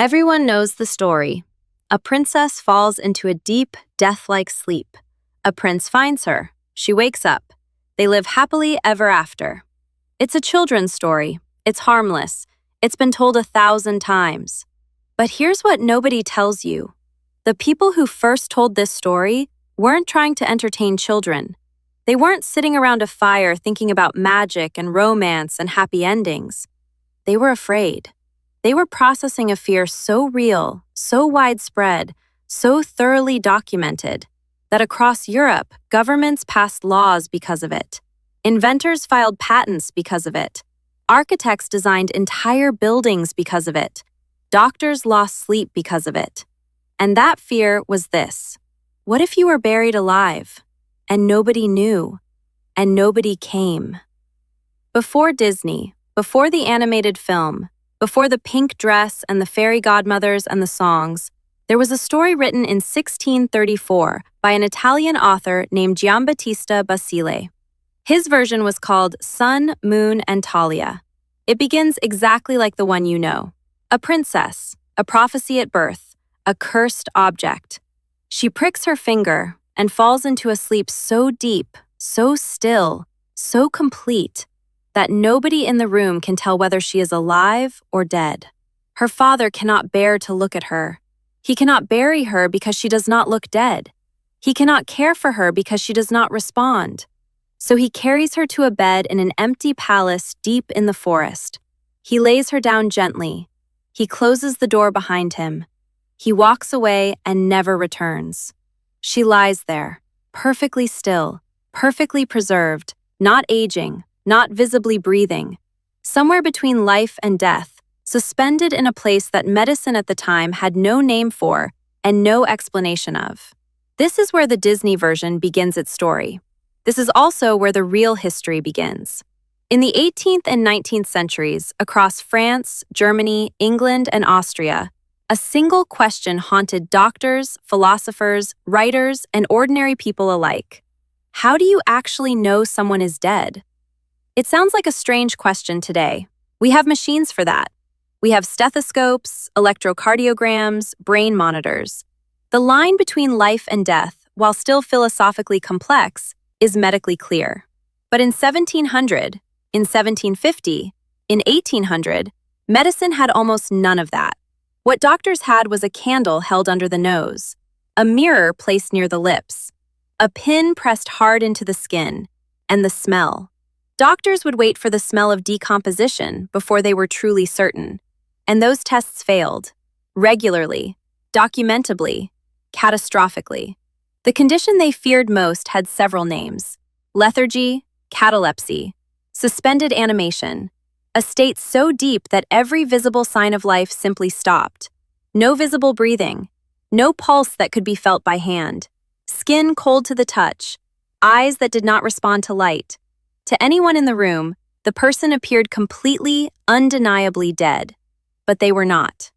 Everyone knows the story. A princess falls into a deep, death-like sleep. A prince finds her. She wakes up. They live happily ever after. It's a children's story. It's harmless. It's been told 1,000 times. But here's what nobody tells you. The people who first told this story weren't trying to entertain children. They weren't sitting around a fire thinking about magic and romance and happy endings. They were afraid. They were processing a fear so real, so widespread, so thoroughly documented, that across Europe, governments passed laws because of it. Inventors filed patents because of it. Architects designed entire buildings because of it. Doctors lost sleep because of it. And that fear was this: what if you were buried alive, and nobody knew, and nobody came? Before Disney, before the animated film, before the pink dress and the fairy godmothers and the songs, there was a story written in 1634 by an Italian author named Giambattista Basile. His version was called Sun, Moon, and Talia. It begins exactly like the one you know. A princess, a prophecy at birth, a cursed object. She pricks her finger and falls into a sleep so deep, so still, so complete, that nobody in the room can tell whether she is alive or dead. Her father cannot bear to look at her. He cannot bury her because she does not look dead. He cannot care for her because she does not respond. So he carries her to a bed in an empty palace deep in the forest. He lays her down gently. He closes the door behind him. He walks away and never returns. She lies there, perfectly still, perfectly preserved, not aging, not visibly breathing, somewhere between life and death, suspended in a place that medicine at the time had no name for and no explanation of. This is where the Disney version begins its story. This is also where the real history begins. In the 18th and 19th centuries, across France, Germany, England, and Austria, a single question haunted doctors, philosophers, writers, and ordinary people alike. How do you actually know someone is dead? It sounds like a strange question today. We have machines for that. We have stethoscopes, electrocardiograms, brain monitors. The line between life and death, while still philosophically complex, is medically clear. But in 1700, in 1750, in 1800, medicine had almost none of that. What doctors had was a candle held under the nose, a mirror placed near the lips, a pin pressed hard into the skin, and the smell. Doctors would wait for the smell of decomposition before they were truly certain, and those tests failed, regularly, documentably, catastrophically. The condition they feared most had several names: lethargy, catalepsy, suspended animation, a state so deep that every visible sign of life simply stopped. No visible breathing, no pulse that could be felt by hand, skin cold to the touch, eyes that did not respond to light. To anyone in the room, the person appeared completely, undeniably dead. But they were not.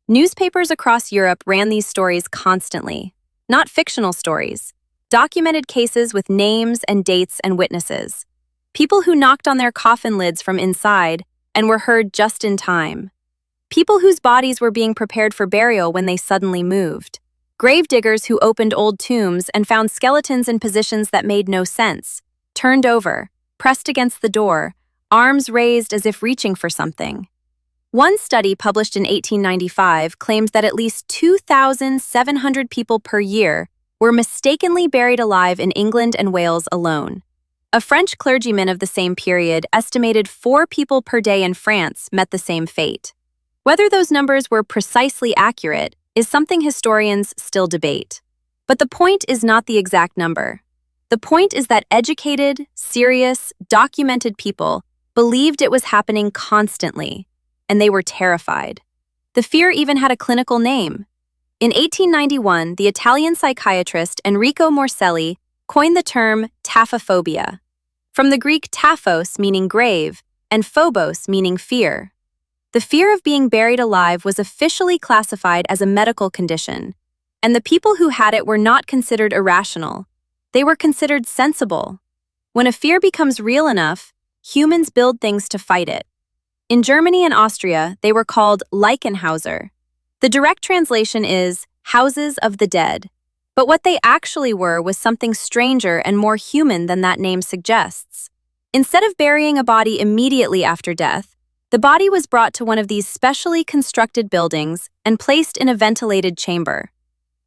Newspapers across Europe ran these stories constantly. Not fictional stories. Documented cases with names and dates and witnesses. People who knocked on their coffin lids from inside and were heard just in time. People whose bodies were being prepared for burial when they suddenly moved. Gravediggers who opened old tombs and found skeletons in positions that made no sense, turned over, pressed against the door, arms raised as if reaching for something. One study published in 1895 claimed that at least 2,700 people per year were mistakenly buried alive in England and Wales alone. A French clergyman of the same period estimated 4 people per day in France met the same fate. Whether those numbers were precisely accurate is something historians still debate. But the point is not the exact number. The point is that educated, serious, documented people believed it was happening constantly, and they were terrified. The fear even had a clinical name. In 1891, the Italian psychiatrist Enrico Morselli coined the term taphophobia, from the Greek taphos meaning grave and phobos meaning fear. The fear of being buried alive was officially classified as a medical condition, and the people who had it were not considered irrational. They were considered sensible. When a fear becomes real enough, humans build things to fight it. In Germany and Austria, they were called Leichenhauser. The direct translation is houses of the dead, but what they actually were was something stranger and more human than that name suggests. Instead of burying a body immediately after death, the body was brought to one of these specially constructed buildings and placed in a ventilated chamber.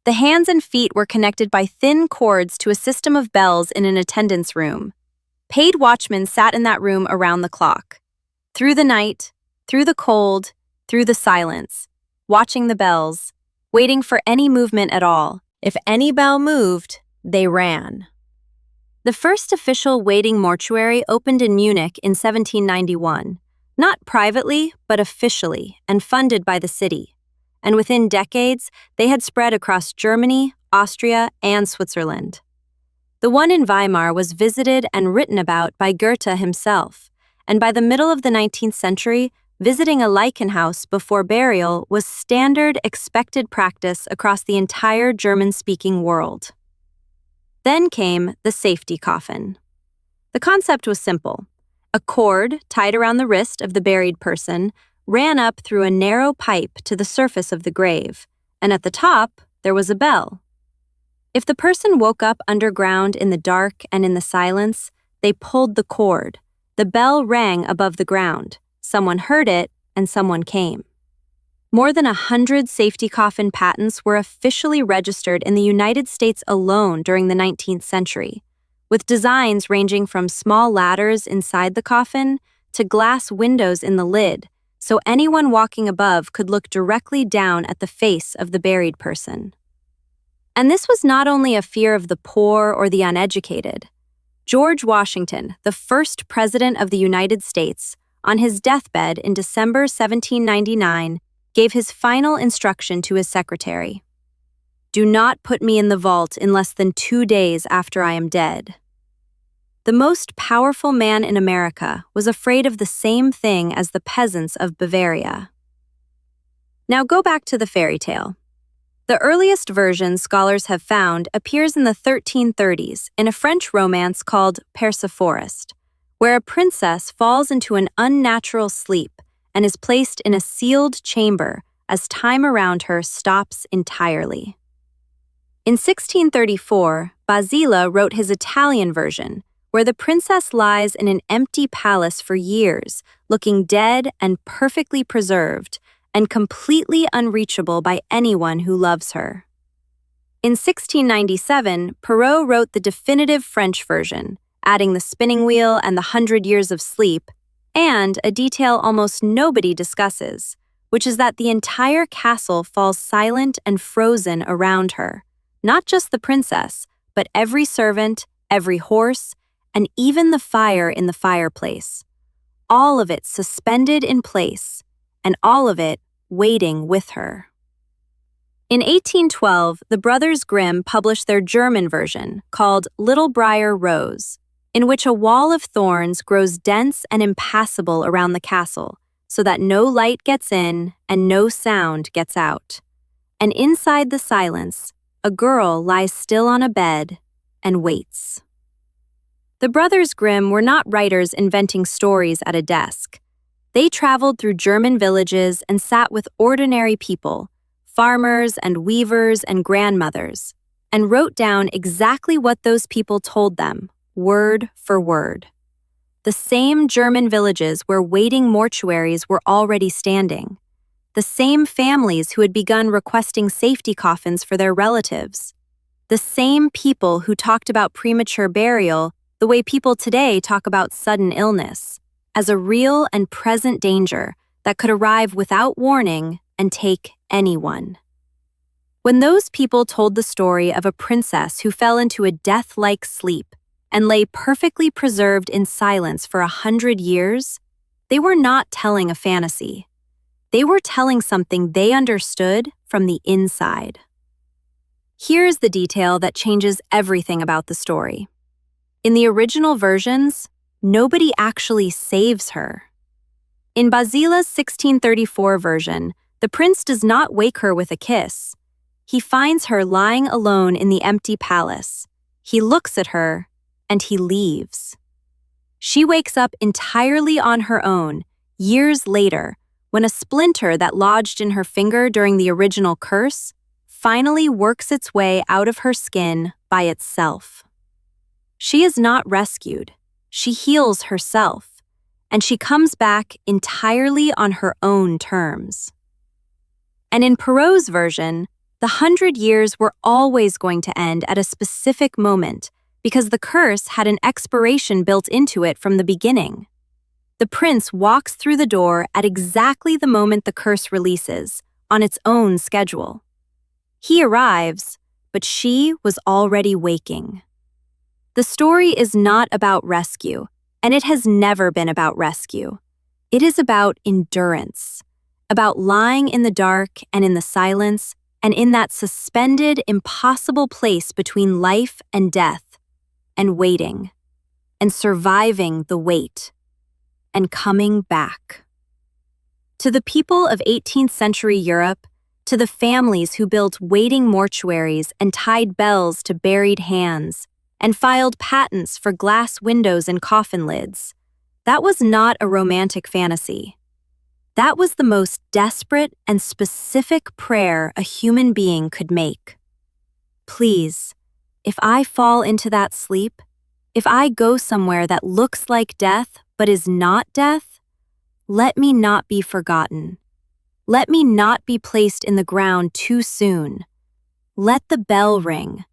The hands and feet were connected by thin cords to a system of bells in an attendance room. Paid watchmen sat in that room around the clock. Through the night, through the cold, through the silence, watching the bells, waiting for any movement at all. If any bell moved, they ran. The first official waiting mortuary opened in Munich in 1791, not privately, but officially, and funded by the city. And within decades, they had spread across Germany, Austria, and Switzerland. The one in Weimar was visited and written about by Goethe himself, and by the middle of the 19th century, visiting a Leichenhaus before burial was standard, expected practice across the entire German-speaking world. Then came the safety coffin. The concept was simple. A cord tied around the wrist of the buried person ran up through a narrow pipe to the surface of the grave, and at the top, there was a bell. If the person woke up underground in the dark and in the silence, they pulled the cord. The bell rang above the ground. Someone heard it, and someone came. More than 100 safety coffin patents were officially registered in the United States alone during the 19th century, with designs ranging from small ladders inside the coffin to glass windows in the lid, so anyone walking above could look directly down at the face of the buried person. And this was not only a fear of the poor or the uneducated. George Washington, the first president of the United States, on his deathbed in December 1799, gave his final instruction to his secretary. "Do not put me in the vault in less than 2 days after I am dead." The most powerful man in America was afraid of the same thing as the peasants of Bavaria. Now go back to the fairy tale. The earliest version scholars have found appears in the 1330s in a French romance called Perceforest, where a princess falls into an unnatural sleep and is placed in a sealed chamber as time around her stops entirely. In 1634, Basile wrote his Italian version, where the princess lies in an empty palace for years, looking dead and perfectly preserved, and completely unreachable by anyone who loves her. In 1697, Perrault wrote the definitive French version, adding the spinning wheel and the 100 years of sleep, and a detail almost nobody discusses, which is that the entire castle falls silent and frozen around her, not just the princess, but every servant, every horse, and even the fire in the fireplace. All of it suspended in place, and all of it waiting with her. In 1812, the Brothers Grimm published their German version, called Little Briar Rose, in which a wall of thorns grows dense and impassable around the castle, so that no light gets in and no sound gets out. And inside the silence, a girl lies still on a bed and waits. The Brothers Grimm were not writers inventing stories at a desk. They traveled through German villages and sat with ordinary people, farmers and weavers and grandmothers, and wrote down exactly what those people told them, word for word. The same German villages where waiting mortuaries were already standing. The same families who had begun requesting safety coffins for their relatives. The same people who talked about premature burial the way people today talk about sudden illness, as a real and present danger that could arrive without warning and take anyone. When those people told the story of a princess who fell into a death-like sleep and lay perfectly preserved in silence for 100 years, they were not telling a fantasy. They were telling something they understood from the inside. Here's the detail that changes everything about the story. In the original versions, nobody actually saves her. In Basile's 1634 version, the prince does not wake her with a kiss. He finds her lying alone in the empty palace. He looks at her, and he leaves. She wakes up entirely on her own, years later, when a splinter that lodged in her finger during the original curse finally works its way out of her skin by itself. She is not rescued, she heals herself, and she comes back entirely on her own terms. And in Perrault's version, the 100 years were always going to end at a specific moment because the curse had an expiration built into it from the beginning. The prince walks through the door at exactly the moment the curse releases, on its own schedule. He arrives, but she was already waking. The story is not about rescue, and it has never been about rescue. It is about endurance, about lying in the dark and in the silence, and in that suspended, impossible place between life and death, and waiting, and surviving the wait, and coming back. To the people of 18th century Europe, to the families who built waiting mortuaries and tied bells to buried hands, and filed patents for glass windows and coffin lids, that was not a romantic fantasy. That was the most desperate and specific prayer a human being could make. Please, if I fall into that sleep, if I go somewhere that looks like death but is not death, let me not be forgotten. Let me not be placed in the ground too soon. Let the bell ring.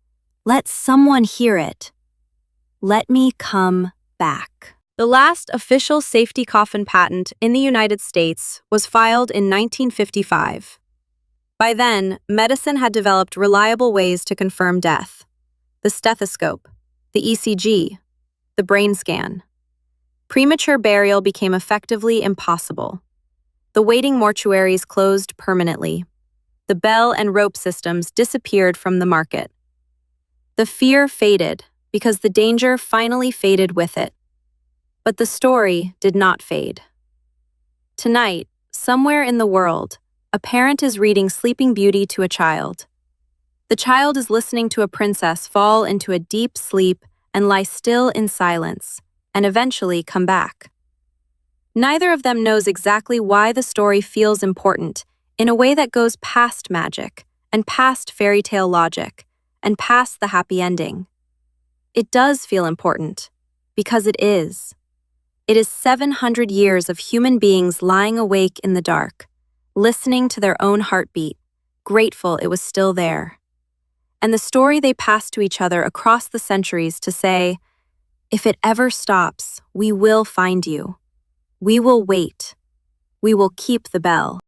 Let someone hear it. Let me come back. The last official safety coffin patent in the United States was filed in 1955. By then, medicine had developed reliable ways to confirm death. The stethoscope, the ECG, the brain scan. Premature burial became effectively impossible. The waiting mortuaries closed permanently. The bell and rope systems disappeared from the market. The fear faded because the danger finally faded with it. But the story did not fade. Tonight, somewhere in the world, a parent is reading Sleeping Beauty to a child. The child is listening to a princess fall into a deep sleep and lie still in silence, and eventually come back. Neither of them knows exactly why the story feels important in a way that goes past magic and past fairy tale logic and past the happy ending. It does feel important, because it is. It is 700 years of human beings lying awake in the dark, listening to their own heartbeat, grateful it was still there. And the story they pass to each other across the centuries to say, if it ever stops, we will find you. We will wait. We will keep the bell.